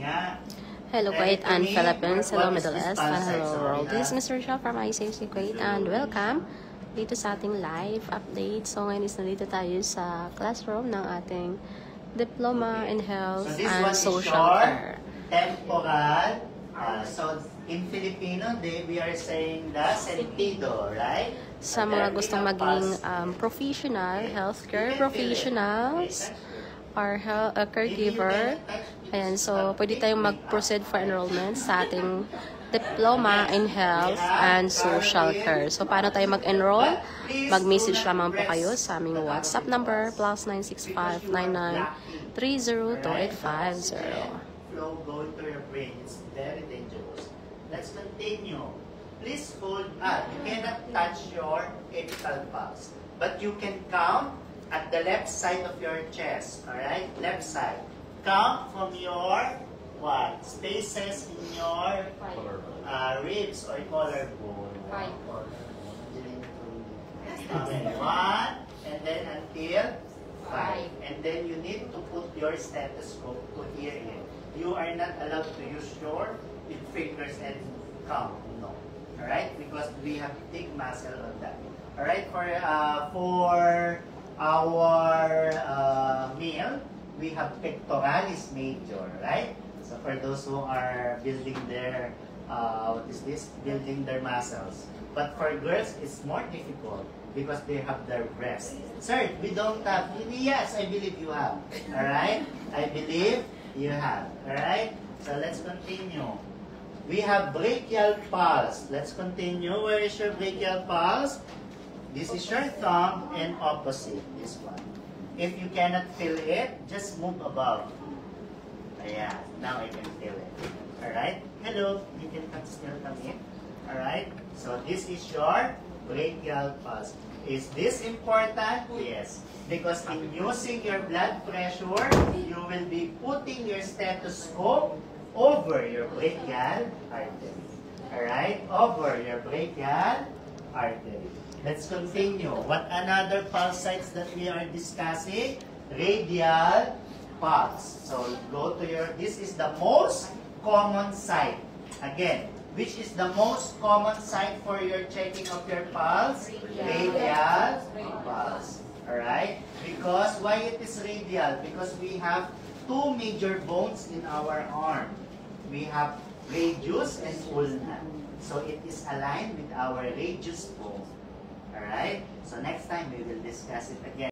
nga. Hello, Kuwait and Philippines. Hello, Middle East. And hello, world. This is Mr. Shah from ICFC Kuwait. And welcome dito sa ating live update. So, ngayon is nandito tayo sa classroom ng ating Diploma in Health and Social Care. Temporal. So, in Filipino, we are saying the sentido, right? Sa mga gustong maging professional, healthcare professionals, or caregiver. Ayan, so pwede tayong mag-proceed for enrollment sa ating Diploma in Health and Social Care. So, paano tayo mag-enroll? Mag-message lamang po kayo sa aming WhatsApp number, +965-99-302-850. Flow going to your brain. It's very dangerous. Let's continue. Please hold up. You cannot touch your apical pulse. But you can count at the left side of your chest. Alright? Left side. Count from your spaces in your ribs or collarbone. Okay, 1, and then until 5. And then you need to put your stethoscope to hear it. You are not allowed to use your fingers and count. No. Alright? Because we have big muscle on that. Alright? For our meal, we have pectoralis major, right? So for those who are building their, building their muscles. But for girls, it's more difficult because they have their breasts. Sir, we don't have. Yes, I believe you have. All right? I believe you have. All right? So let's continue. We have brachial pulse. Let's continue. Where is your brachial pulse? This is your thumb and opposite this one. If you cannot feel it, just move above. Ayan. Now I can feel it. Alright? Hello. You can still come in. Alright? So this is your brachial pulse. Is this important? Yes. Because in using your blood pressure, you will be putting your stethoscope over your brachial artery. Alright? Over your brachial artery. Let's continue. What another pulse sites that we are discussing? Radial pulse. So go to your, this is the most common site. Again, which is the most common site for your checking of your pulse? Radial pulse. Alright? Because, why it is radial? Because we have two major bones in our arm. We have radius and ulna. So it is aligned with our radius bone. Alright? So next time we will discuss it again.